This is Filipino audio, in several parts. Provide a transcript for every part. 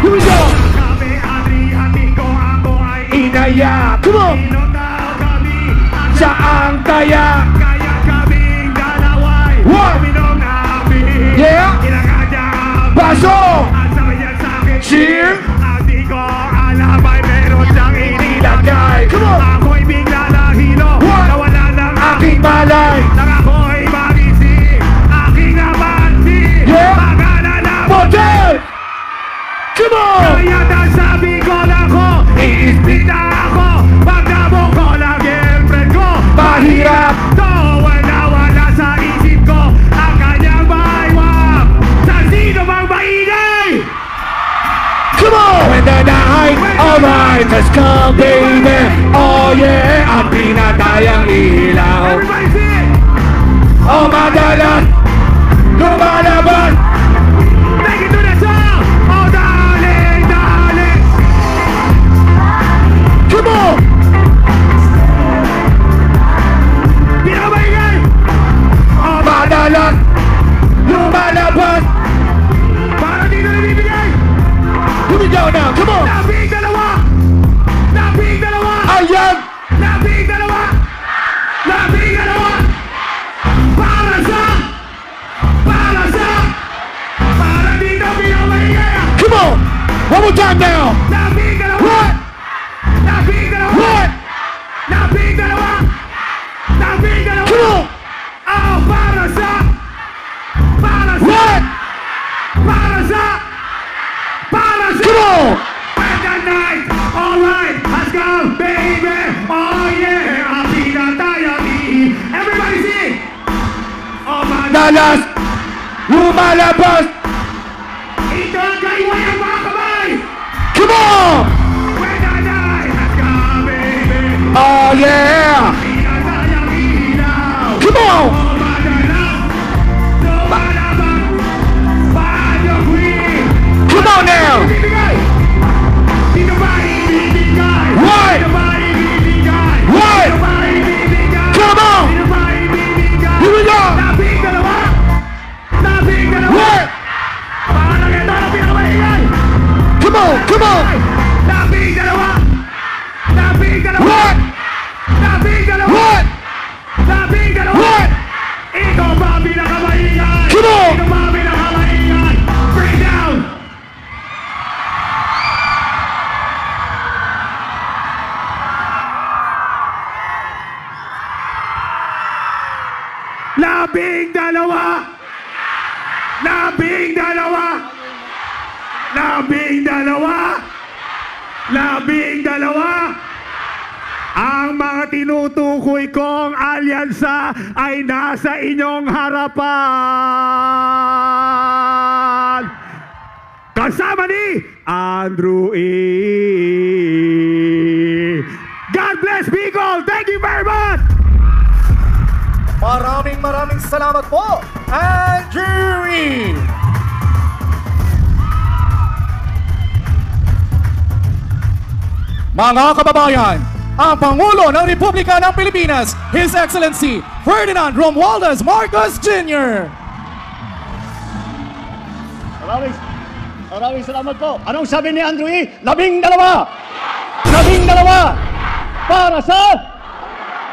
Here we go! Kami ari-hati ko ako ay Inaya! Come on! Inunaw kami Saan kaya? Kaya kaming dalaway What? Minong namin Yeah! Kinakadya Paso! At sabi niya sa'kin Cheer! At di ko alam ay meron siyang inilagay Come on! Ako'y bigla nahilo What? Nawala ng Aking malay! Nang ako'y magising Aking napansin Yeah! Pagana na Motel! Come on! Kaya sabi ko na ko I-split na ako Pagdabong ko na girlfriend ko Mahirap! To wala sa isip ko Ang kanyang baywang Sa sino bang maingay Come on! When the night, alright, let's come baby! Oh yeah! Ang pinatayang ilaw! Everybody sing Oh madalas! Lumalabas! Take it to the top Oh darling, darling Come on! Pinamaingay Oh madalas! Lumalabas! Para dito nabibigay Here we go now! Come on! Labing dalawa Labing dalawa Ayan! Labing dalawa Labing dalawa Para dito pinamaingay Come on! One more time now! Labing dalawa What? Labing dalawa What? Labing dalawa Labing dalawa Come on! Oh, para sa What? Come on! When the night, alright, let's go, baby. Oh yeah, ang pinatayang Everybody sing. Oh man, Dalas! Lumalabas! ito ang kaiway ang mga kamay. Come on! When the night, let's go, baby. Oh yeah! Pinatayang ilaw. Come on! Oh madalas, lumalabas. Banyo queen. Come on now! Ibibigay. Dito ba ibibigay? What? Dito ba ibibigay? What? Dito ba ibibigay? Come on! Dito ba ibibigay? Here we go! Labing dalawa! Labing dalawa! What? Paano ito ang pinakamaingay? Come on! Come on! Labing dalawa! Labing dalawa! What? Labing dalawa! What? Labing dalawa! What? Ito ba ang pinakamaingay? Come on! Ito ba ang pinakamaingay? Bring down! Labing dalawa! Labing dalawa! Labing dalawa! Labing dalawa! Ang mga tinutukoy kong alyansa ay nasa inyong harapan! Kasama ni Andrew E. God bless Bicol! Thank you very much! Maraming salamat po, Andrew E. Mga kababayan, ang Pangulo ng Republika ng Pilipinas, His Excellency Ferdinand Romualdez Marcos Jr. Maraming salamat po. Anong sabi ni Andrew E? 12! 12!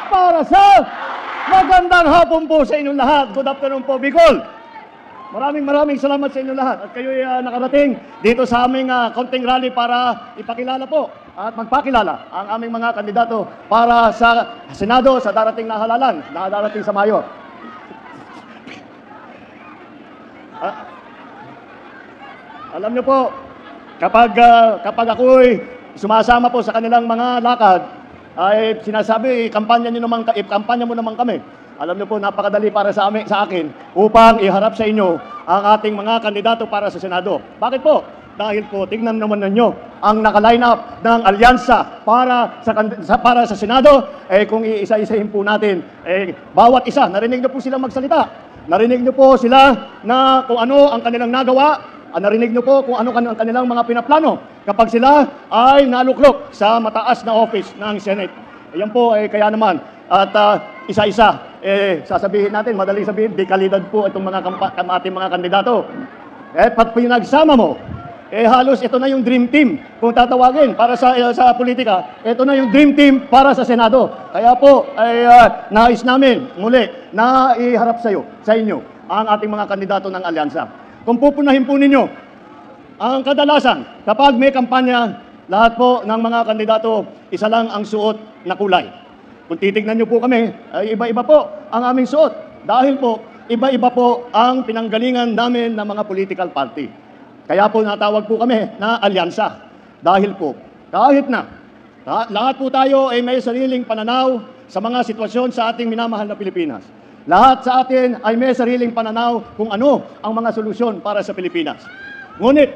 Para sa magandang hapon po sa inyong lahat. Good afternoon po, Bicol. Maraming salamat sa inyong lahat. At kayo'y nakarating dito sa aming counting rally para ipakilala po at magpakilala ang aming mga kandidato para sa Senado sa darating na halalan, na darating sa Mayo. Alam niyo po, kapag ako'y sumasama po sa kanilang mga lakad, ay sinasabi, kampanya mo naman kami. Alam niyo po, napakadali para sa akin upang iharap sa inyo ang ating mga kandidato para sa Senado. Bakit po? Dahil po, tignan naman ninyo ang naka-line up ng alyansa para sa Senado. Kung iisa-isahin po natin, bawat isa, narinig niyo po silang magsalita. Narinig niyo po sila na kung ano ang kanilang nagawa. Narinig niyo po kung ano ang kanilang mga pinaplano kapag sila ay naluklok sa mataas na office ng Senate. Yan po, kaya naman. At isa-isa, sasabihin natin, madaling sabihin, di kalidad po itong ating mga kandidato. Pat pinagsama mo halos ito na yung dream team kung tatawagin para sa politika. Ito na yung dream team para sa Senado. Kaya po ay nais namin muli na iharap sa inyo ang ating mga kandidato ng alyansa. Kung pupunahin po ninyo, ang kadalasan kapag may kampanya, lahat po ng mga kandidato, isa lang ang suot na kulay. Kung titignan nyo po kami, ay iba-iba po ang aming suot. Dahil po, iba-iba po ang pinanggalingan namin ng mga political party. Kaya po natawag po kami na alyansa. Dahil po, kahit na lahat po tayo ay may sariling pananaw sa mga sitwasyon sa ating minamahal na Pilipinas. Lahat sa atin ay may sariling pananaw kung ano ang mga solusyon para sa Pilipinas. Ngunit,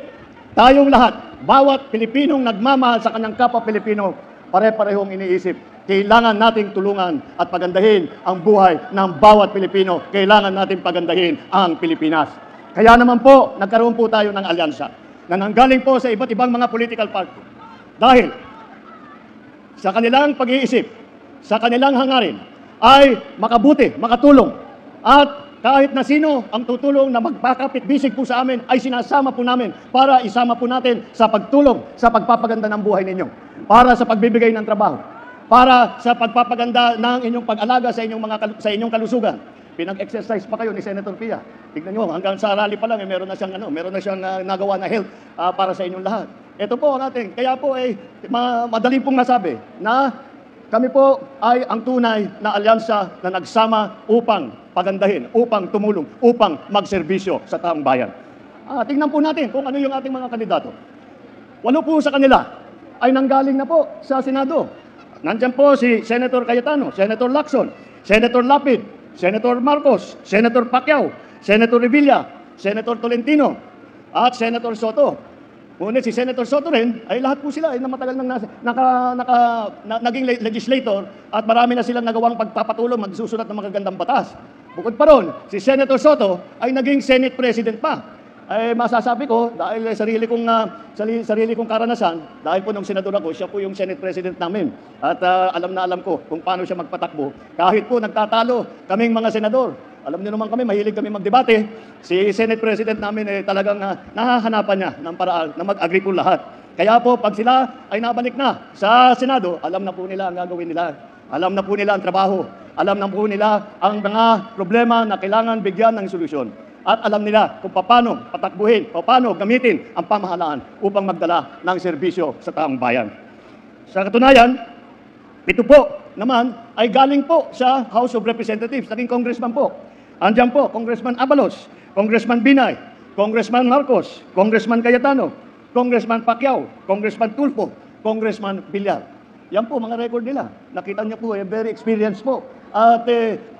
tayong lahat, bawat Pilipinong nagmamahal sa kanyang kapwa Pilipino, pare-parehong iniisip, kailangan nating tulungan at pagandahin ang buhay ng bawat Pilipino. Kailangan nating pagandahin ang Pilipinas. Kaya naman po, nagkaroon po tayo ng alyansa na nanggaling po sa iba't ibang mga political party. Dahil sa kanilang pag-iisip, sa kanilang hangarin, ay makabuti, makatulong. At kahit na sino ang tutulong na magpakapit-bisig po sa amin, ay sinasama po namin para isama po natin sa pagtulong sa pagpapaganda ng buhay ninyo. Para sa pagbibigay ng trabaho. Para sa pagpapaganda ng inyong pag-alaga sa inyong kalusugan. Pinag-exercise pa kayo ni Senator Pia. Tignan nyo, hanggang sa rally pa lang, meron na siyang nagawa na health para sa inyong lahat. Ito po natin. Kaya po madali pong masabi na kami po ay ang tunay na alyansa na nagsama upang pagandahin, upang tumulong, upang magserbisyo sa taong bayan. Tingnan po natin kung ano yung ating mga kandidato. 8 po sa kanila ay nanggaling na po sa Senado. Nandiyan po si Senator Cayetano, Senator Lacson, Senator Lapid, Senator Marcos, Senator Pacquiao, Senator Revilla, Senator Tolentino, at Senator Soto. Ngunit si Senator Soto rin, ay lahat po sila ay matagal nang naging legislator at marami na silang nagawang pagpapatulong, magsusulat ng magagandang batas. Bukod pa ron, si Senator Soto ay naging Senate President pa. Ay masasabi ko, dahil sarili kong karanasan, dahil po nung senador ako, siya po yung Senate President namin. At alam na alam ko kung paano siya magpatakbo. Kahit po nagtatalo kaming mga senador. Alam niyo naman kami, mahilig kami magdebate. Si Senate President namin talagang nahahanapan niya ng paraan na mag-agree po lahat. Kaya po, pag sila ay nabalik na sa Senado, alam na po nila ang gagawin nila. Alam na po nila ang trabaho. Alam na po nila ang mga problema na kailangan bigyan ng solusyon. At alam nila kung paano patakbuhin, paano gamitin ang pamahalaan upang magdala ng serbisyo sa taong bayan. Sa katunayan, ito po naman ay galing po sa House of Representatives, naging congressman po. Andiyan po, Congressman Abalos, Congressman Binay, Congressman Marcos, Congressman Cayetano, Congressman Pacquiao, Congressman Tulfo, Congressman Villar. Yan po mga record nila. Nakita niyo po, very experienced po. At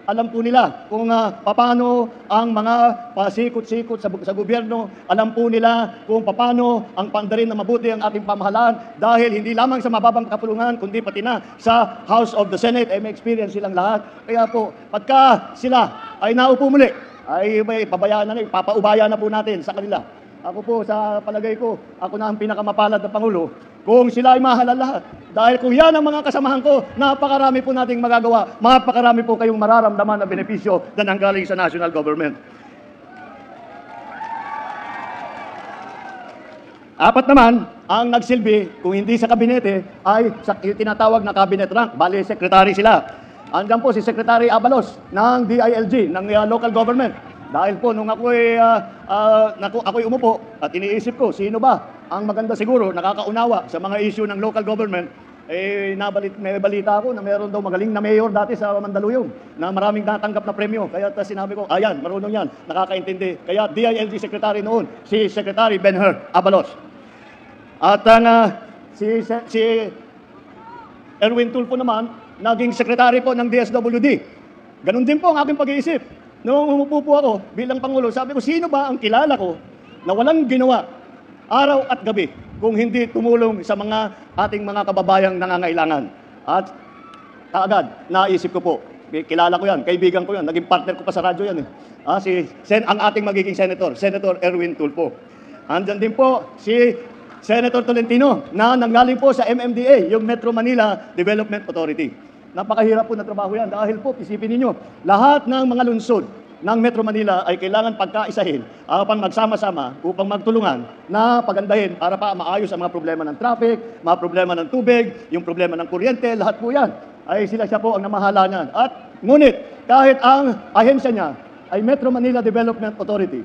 alam po nila kung paano ang mga pasikot-sikot sa gobyerno. Alam po nila kung paano ang pandarin na mabuti ang ating pamahalaan. Dahil hindi lamang sa mababang kapulungan, kundi pati na sa House of the Senate, ay may experience silang lahat. Kaya po, pagka sila ay naupo muli, ay may pabayaan na, papaubaya na po natin sa kanila. Ako po, sa palagay ko, ako na ang pinakamapalad na Pangulo kung sila ay mahalal lahat. Dahil kung yan ang mga kasamahan ko, napakarami po nating magagawa, napakarami po kayong mararamdaman na benepisyo na nanggaling sa national government. Apat naman, ang nagsilbi, kung hindi sa kabinete, ay sa tinatawag na cabinet rank, bali secretary sila. Andiyan po si Secretary Abalos ng DILG, ng local government. Dahil po, nung ako'y umupo at iniisip ko, sino ba ang maganda siguro, nakakaunawa sa mga issue ng local government, may balita ako na meron daw magaling na mayor dati sa Mandaluyong na maraming natanggap na premyo. Kaya sinabi ko, ayan, marunong yan, nakakaintindi. Kaya DILG Secretary noon, si Secretary Ben-Hur Abalos. At si Erwin Tulfo naman, naging Secretary po ng DSWD. Ganun din po ang aking pag-iisip. Noong umupo po ako bilang Pangulo, sabi ko, sino ba ang kilala ko na walang ginawa araw at gabi kung hindi tumulong sa mga ating mga kababayang nangangailangan. At kaagad, naisip ko po, kilala ko yan, kaibigan ko yan, naging partner ko pa sa radyo yan. Ang ating magiging Senator, Senator Erwin Tulfo. Andyan din po si Senator Tolentino na nanggaling po sa MMDA, yung Metro Manila Development Authority. Napakahirap po na trabaho yan dahil po, isipin ninyo, lahat ng mga lungsod ng Metro Manila ay kailangan pagkaisahin upang magsama-sama, upang magtulungan na pagandahin para pa maayos ang mga problema ng traffic, mga problema ng tubig, yung problema ng kuryente, lahat po yan ay siya po ang namahala niyan. At ngunit kahit ang ahensya niya ay Metro Manila Development Authority,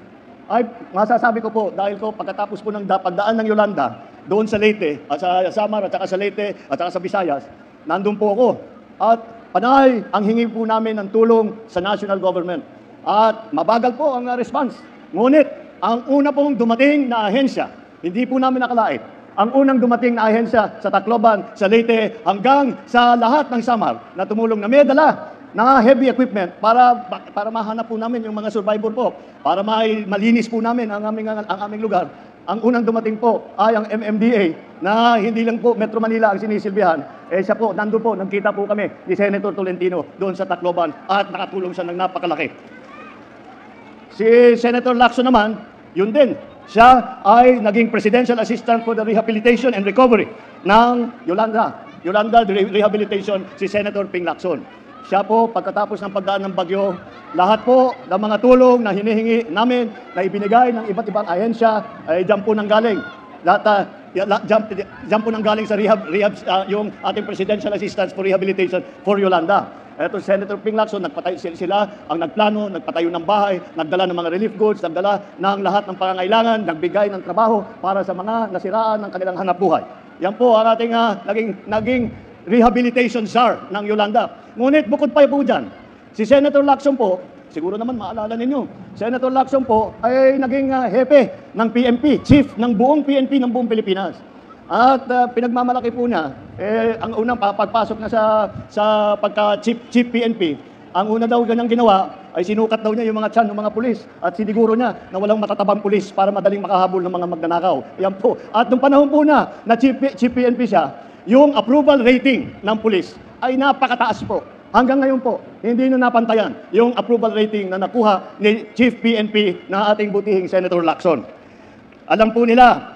ay masasabi ko po dahil ko pagkatapos po ng pagdaan ng Yolanda doon sa Leyte at sa Samar at saka sa Leyte at saka sa Visayas, nandun po ako. At panay ang hingi po namin ng tulong sa national government. At mabagal po ang response. Ngunit, ang una pong dumating na ahensya, hindi po namin nakalait. Ang unang dumating na ahensya sa Tacloban, sa Leyte, hanggang sa lahat ng Samar na tumulong na may dala na heavy equipment para mahanap po namin yung mga survivor po, para malinis po namin ang aming lugar. Ang unang dumating po ay ang MMDA na hindi lang po Metro Manila ang sinisilbihan. Siya po, nandun po, nagkita po kami ni Senator Tolentino doon sa Tacloban at nakatulong siya ng napakalaki. Si Senator Lacson naman, yun din. Siya ay naging Presidential Assistant for the Rehabilitation and Recovery ng Yolanda Rehabilitation, si Senator Ping Lacson. Siya po, pagkatapos ng pagdaan ng bagyo, lahat po ng mga tulong na hinihingi namin na ibinigay ng iba't ibang ahensya ay dyan po nang galing. Dyan po nang galing sa yung ating Presidential Assistance for Rehabilitation for Yolanda. Ito, Senator Ping Lacson, sila ang nagplano, nagpatayo ng bahay, nagdala ng mga relief goods, nagdala ng lahat ng pangangailangan, nagbigay ng trabaho para sa mga nasiraan ng kanilang hanapbuhay. Yan po ang ating naging rehabilitation czar ng Yolanda. Ngunit bukod pa po dyan, si Senator Lacson po, siguro naman maalala ninyo, Senator Lacson po ay naging hepe ng PNP, chief ng buong PNP ng buong Pilipinas. At pinagmamalaki po niya, ang unang pagpasok na sa pagka-chief PNP, ang una daw ganyang ginawa ay sinukat daw niya yung mga tiyan ng mga pulis at siniguro niya na walang matatabang pulis para madaling makahabol ng mga magnanakaw. Yan po. At nung panahon po na chief PNP siya, yung approval rating ng pulis ay napakataas po. Hanggang ngayon po, hindi nyo napantayan yung approval rating na nakuha ni Chief PNP na ating butihing Senator Lacson. Alam po nila,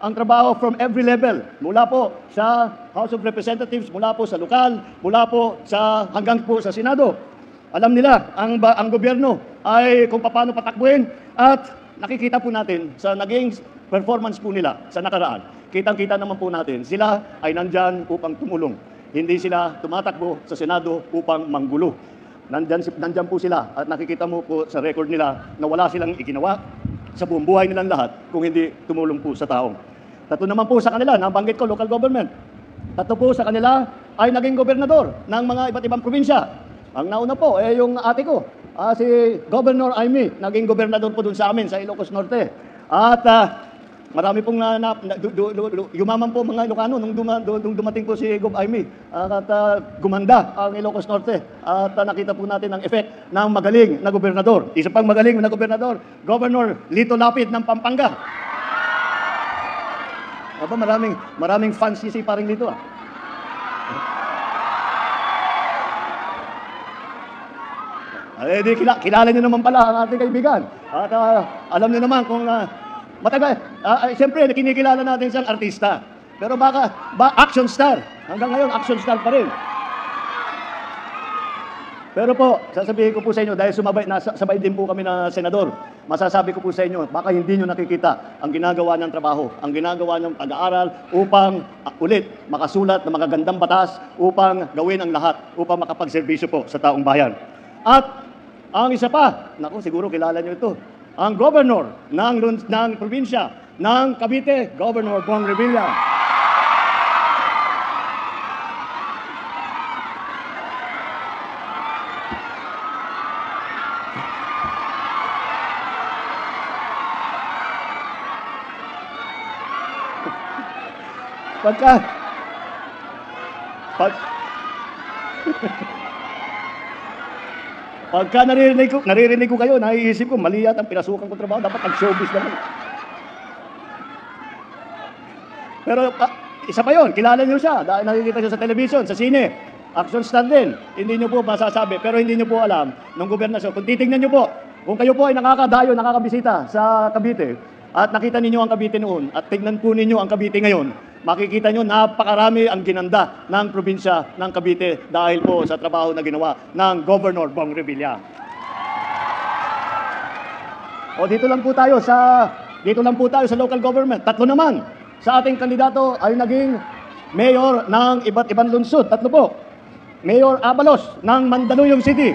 ang trabaho from every level, mula po sa House of Representatives, mula po sa lokal, mula po hanggang po sa Senado. Alam nila, ang gobyerno ay kung paano patakbuhin at nakikita po natin sa naging performance po nila sa nakaraan. Kitang-kita naman po natin, sila ay nandyan upang tumulong. Hindi sila tumatakbo sa Senado upang manggulo. Nandyan po sila at nakikita mo po sa record nila na wala silang iginawa sa buong buhay nilang lahat kung hindi tumulong po sa taong. Tatlo naman po sa kanila, nabanggit ko, local government. Tatlo po sa kanila ay naging gobernador ng mga iba't ibang probinsya. Ang nauna po ay yung ate ko, si Governor Aimee, naging gobernador po dun sa amin sa Ilocos Norte. At marami pong yumaman po mga Ilocano nung dumating po si Gov. Aimee at gumanda ang Ilocos Norte at nakita po natin ang effect ng magaling na gobernador. Isa pang magaling na gobernador, Governor Lito Lapid ng Pampanga. Aba, maraming fans si paring Lito. Kilala niyo naman pala ang ating kaibigan. At alam niyo naman kung matagal, siyempre, kinikilala natin siyang artista. Pero action star. Hanggang ngayon, action star pa rin. Pero po, sasabihin ko po sa inyo, dahil sabay din po kami na senador, masasabi ko po sa inyo, baka hindi nyo nakikita ang ginagawa ng trabaho, ang ginagawa ng pag-aaral upang ulit makasulat ng magagandang batas upang gawin ang lahat, upang makapagserbisyo po sa taong bayan. At ang isa pa, naku, siguro kilala nyo ito, ang governor ng probinsya ng Cavite, Governor Bong Revilla. Pagka naririnig ko kayo, naiisip ko, mali yata ang pinasukan ko trabaho, dapat nag-showbiz naman. Pero isa pa yon, kilala niyo siya, dahil nakikita siya sa television, sa sine, action stand din. Hindi niyo po masasabi, pero hindi niyo po alam ng gobernasyon. Kung titingnan niyo po, kung kayo po ay nakakadayo, nakakabisita sa Cavite, at nakita ninyo ang Cavite noon, at tignan po ninyo ang Cavite ngayon, makikita nyo napakarami ang ginanda ng probinsya ng Cavite dahil po sa trabaho na ginawa ng Governor Bong Revilla. O dito lang po tayo sa local government. 3 naman sa ating kandidato ay naging mayor ng iba't ibang lungsod. 3 po. Mayor Abalos ng Mandaluyong City.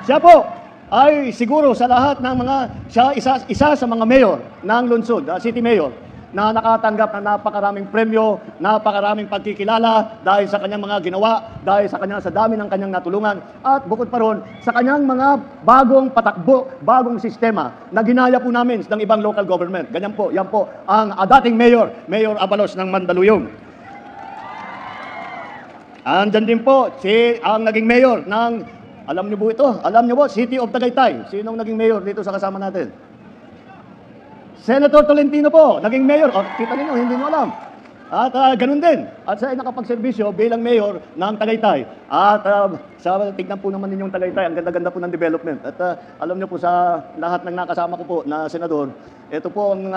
Siya po ay siguro sa lahat ng mga, siya isa sa mga mayor ng lungsod, city mayor, na nakatanggap ng napakaraming premyo, napakaraming pagkikilala dahil sa kanyang mga ginawa, dahil sa dami ng kanyang natulungan, at bukod pa ron sa kanyang mga bagong patakbo, bagong sistema na ginaya po namin ng ibang local government. Ganyan po, yan po ang dating mayor, Mayor Abalos ng Mandaluyong. Andyan din po ang naging mayor ng, alam niyo po ito, City of Tagaytay. Sinong naging mayor dito sa kasama natin? Senator Tolentino po, naging mayor. O, kita niyo, hindi niyo alam. At ganun din. At siya ay nakapagserbisyo bilang mayor ng Tagaytay. At tignan po naman ninyong Tagaytay, ang ganda-ganda po ng development. At alam niyo po sa lahat ng nakasama ko po na senador, ito po ang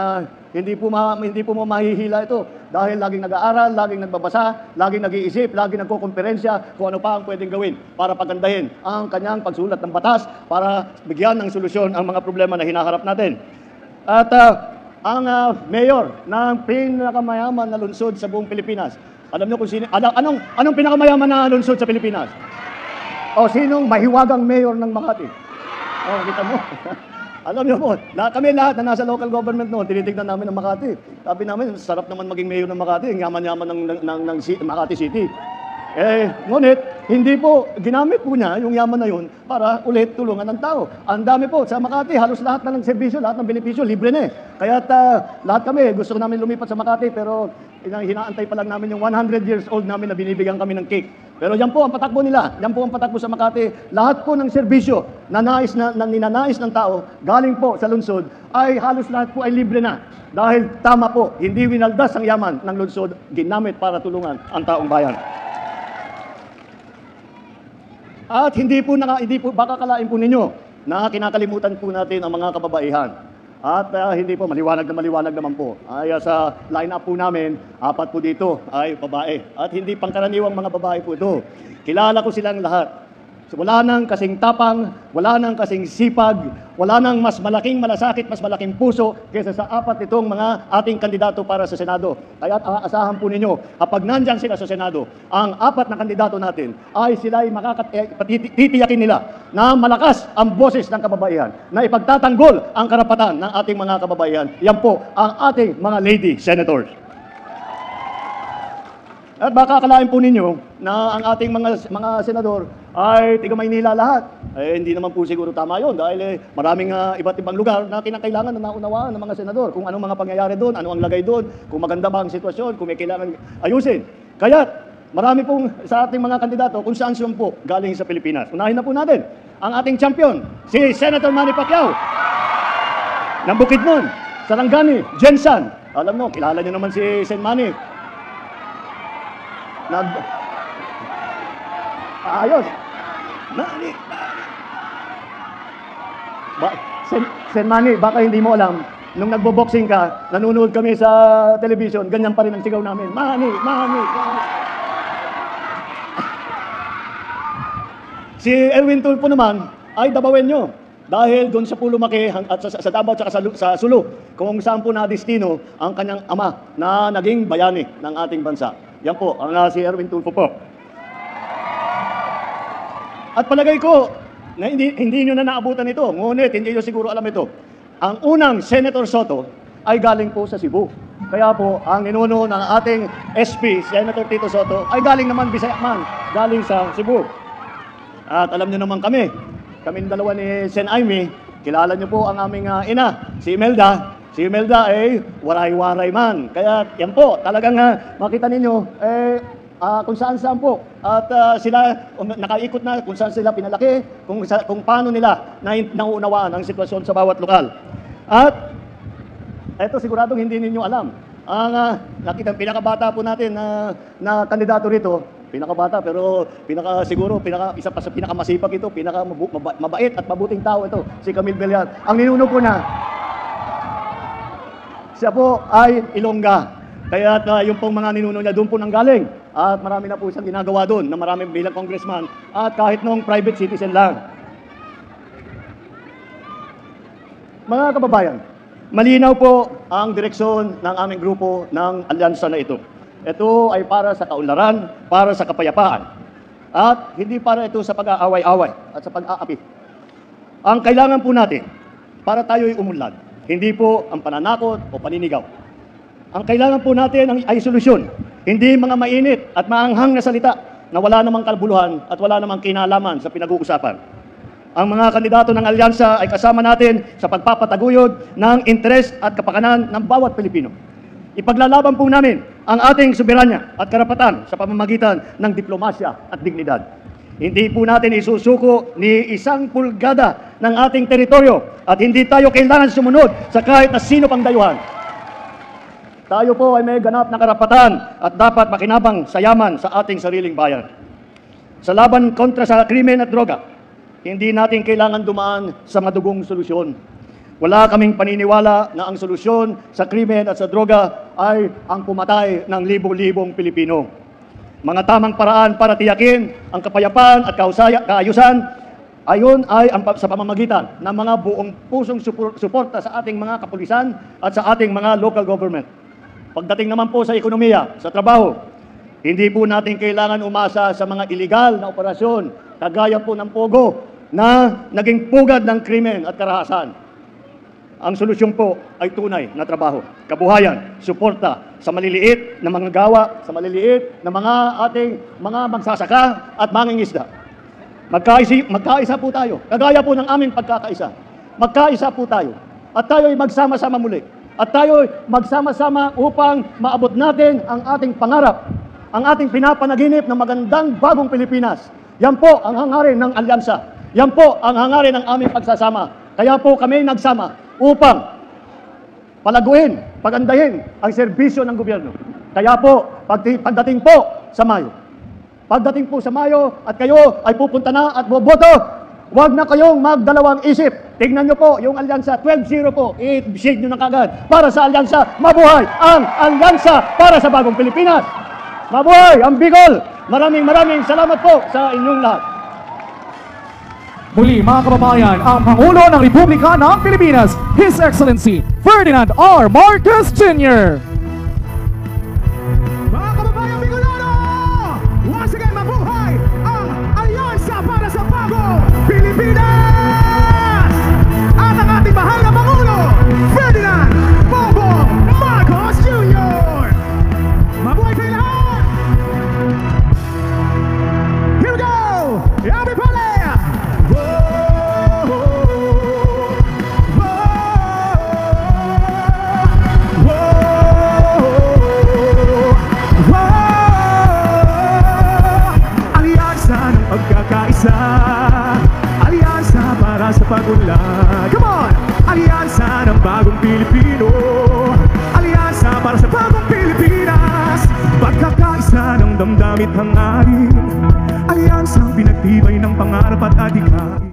hindi po mahihila ito. Dahil laging nag-aaral, laging nagbabasa, laging nag-iisip, laging nagkukonferensya kung ano pa ang pwedeng gawin para pagandahin ang kanyang pagsulat ng batas para bigyan ng solusyon ang mga problema na hinaharap natin. At ang mayor ng pinakamayaman na lungsod sa buong Pilipinas. Alam niyo kung sino, anong pinakamayaman na lungsod sa Pilipinas? O sinong mahiwagang mayor ng Makati? O, kita mo. Alam niyo po, kami lahat na nasa local government noon, tinitignan namin ng Makati. Sabi namin, sarap naman maging mayor ng Makati, ang yaman-yaman ng Makati City. Ngunit, hindi po, ginamit po niya yung yaman na yun para ulit tulungan ng tao. Ang dami po, sa Makati, halos lahat na ng serbisyo, lahat ng benepisyo, libre na eh. Kaya lahat kami, gusto namin lumipat sa Makati, pero hinaantay pa lang namin yung 100 years old namin na binibigyan kami ng cake. Pero yan po ang patakbo nila, yan po ang patakbo sa Makati. Lahat po ng serbisyo na ninanais ng tao, galing po sa lungsod, ay halos lahat po ay libre na. Dahil tama po, hindi winaldas ang yaman ng lungsod, ginamit para tulungan ang taong bayan. At hindi po baka kalain po ninyo na kinakalimutan po natin ang mga kababaihan. At hindi po, maliwanag naman po. Ay sa line-up po namin, 4 po dito ay babae. At hindi pangkaraniwang mga babae po ito. Kilala ko silang lahat. So, wala nang kasing tapang, wala nang kasing sipag, wala nang mas malaking malasakit, mas malaking puso kaysa sa 4 itong mga ating kandidato para sa Senado. Kaya aasahan po ninyo, kapag nandyan sila sa Senado, ang 4 na kandidato natin ay sila ay titiyakin nila na malakas ang boses ng kababaihan, na ipagtatanggol ang karapatan ng ating mga kababaihan. Yan po ang ating mga lady senators. At baka akalain po ninyo na ang ating mga senador ay tiga Maynila lahat. Hindi naman po siguro tama yun dahil maraming iba't ibang lugar na kinakailangan na naunawaan ng mga senador kung anong mga pangyayari doon, ano ang lagay doon, kung maganda ba ang sitwasyon, kung may kailangan ayusin. Kaya marami pong sa ating mga kandidato kung saan po galing sa Pilipinas. Unahin na po natin ang ating champion, si Senator Manny Pacquiao ng Bukidnon, Sarangani, Jensan. Alam mo, kilala niyo naman si Sen Manny. Ayos. Sen Manny, baka hindi mo alam, nung nagbo-boxing ka, nanonood kami sa television, ganyan pa rin ang sigaw namin. Manny, Manny, Manny. Si Erwin Tulfo naman ay Dabawenyo. Dahil doon siya po lumaki at sa Davao at sa Sulu, kung saan po na-destino ang kanyang ama na naging bayani ng ating bansa. Yan po, ang si Erwin Tulfo po. At palagay ko, na hindi nyo na naabutan ito, ngunit hindi nyo siguro alam ito. Ang unang Senator Soto ay galing po sa Cebu. Kaya po, ang ninuno ng ating SP, Senator Tito Soto, ay galing naman Bisayakman, galing sa Cebu. At alam nyo naman kaming dalawa ni Sen Aimee, kilala nyo po ang aming ina, si Imelda. Si Imelda ay waray-waray man. Kaya yan po, talagang makita ninyo, kung saan-saan po. At sila nakaikot na kung saan sila pinalaki, kung paano nila nauunawaan ang sitwasyon sa bawat lokal. At ito siguradong hindi ninyo alam. Ang pinakabata po natin na kandidato rito, pinakabata pero isa pa sa pinakamasipag ito, pinakamabait at mabuting tao ito, si Camille Villar. Ang ninuno po na, siya po ay Ilongga. Kaya yung pong mga ninuno niya doon po nanggaling. At marami na po siyang ginagawa doon na marami bilang congressman at kahit noong private citizen lang. Mga kababayan, malinaw po ang direksyon ng aming grupo ng alyansa na ito. Ito ay para sa kaunlaran, para sa kapayapaan, at hindi para ito sa pag-aaway-away at sa pag-aapi. Ang kailangan po natin para tayo'y umunlad, hindi po ang pananakot o paninigaw. Ang kailangan po natin ay solusyon, hindi mga mainit at maanghang na salita na wala namang kalbuluhan at wala namang kinalaman sa pinag-uusapan. Ang mga kandidato ng alyansa ay kasama natin sa pagpapataguyod ng interes at kapakanan ng bawat Pilipino. Ipaglalaban po namin ang ating soberanya at karapatan sa pamamagitan ng diplomasya at dignidad. Hindi po natin isusuko ni isang pulgada ng ating teritoryo at hindi tayo kailangan sumunod sa kahit na sino pang dayuhan. Tayo po ay may ganap na karapatan at dapat makinabang sa yaman sa ating sariling bayan. Sa laban kontra sa krimen at droga, hindi natin kailangan dumaan sa madugong solusyon. Wala kaming paniniwala na ang solusyon sa krimen at sa droga ay ang pumatay ng libo-libong Pilipino. Mga tamang paraan para tiyakin ang kapayapaan at kaayusan, ayon ay sa pamamagitan ng mga buong pusong suporta sa ating mga kapulisan at sa ating mga local government. Pagdating naman po sa ekonomiya, sa trabaho, hindi po natin kailangan umasa sa mga iligal na operasyon, kagaya po ng Pogo na naging pugad ng krimen at karahasan. Ang solusyon po ay tunay na trabaho, kabuhayan, suporta sa maliliit na mga gawa, sa maliliit na mga ating mga magsasaka at mangingisda. Magkaisa po tayo, kagaya po ng aming pagkakaisa. Magkaisa po tayo at tayo'y magsama-sama muli. At tayo'y magsama-sama upang maabot natin ang ating pangarap, ang ating pinapanaginip ng magandang bagong Pilipinas. Yan po ang hangarin ng alyansa. Yan po ang hangarin ng aming pagsasama. Kaya po kami nagsama upang palaguin, pagandahin ang serbisyo ng gobyerno. Kaya po, pagdating po sa Mayo at kayo ay pupunta na at boboto, huwag na kayong magdalawang isip. Tingnan nyo po yung alyansa, 12-0 po, i-shade nyo na kagad. Para sa alyansa, mabuhay ang alyansa para sa bagong Pilipinas. Mabuhay ang Bicol! Maraming salamat po sa inyong lahat. Muli mga kababayan, ang Pangulo ng Republika ng Pilipinas, His Excellency Ferdinand R. Marcos Jr. Mga kababayang Bicolano, once again mabuhay ang alyansa para sa bagong Pilipinas! At ang ating mahal na Pangulo, Ferdinand Bongbong Marcos Jr. Mabuhay kayo lahat! Here we go! Everybody! Pagkakaisa, alyansa para sa pag-unlad. Come on! Alyansa ng bagong Pilipino, alyansa para sa bagong Pilipinas. Pagkakaisa ng damdamit hangarin, alyansang pinagtibay ng pangarap at adhikain.